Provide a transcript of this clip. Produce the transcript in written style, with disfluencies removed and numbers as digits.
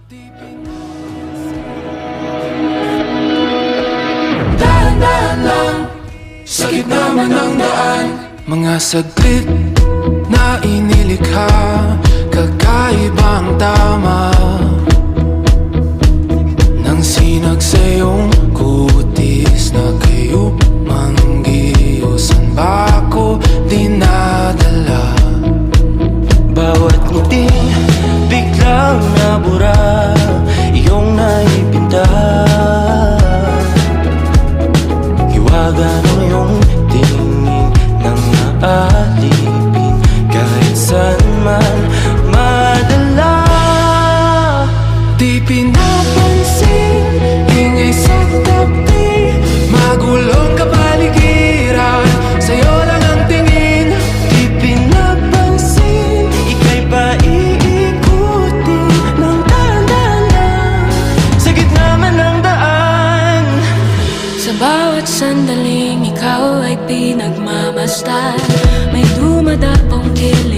Dahan-dahan lang, sa gitna man ng daan. Mga saglit na inilikha, kakaibang tama nang sinag sa iyong kutis na kayo manggiyo. San ba ako dinadala? Bawat ngiting biglang nabura, iyong naipinta. Hiwaga ng iyong tingin nang naalipin, kahit saan man madala. Di pinapansin, ingay sa tabi, magulong kapaligiran, sa'yo lang ang tingin. Di pinapansin, ika'y paiikutin ng dahan-dahan, sa gitna man ng daan. Sa bawat sandaling ikaw ay pinagmamasdan, may dumadapong kilig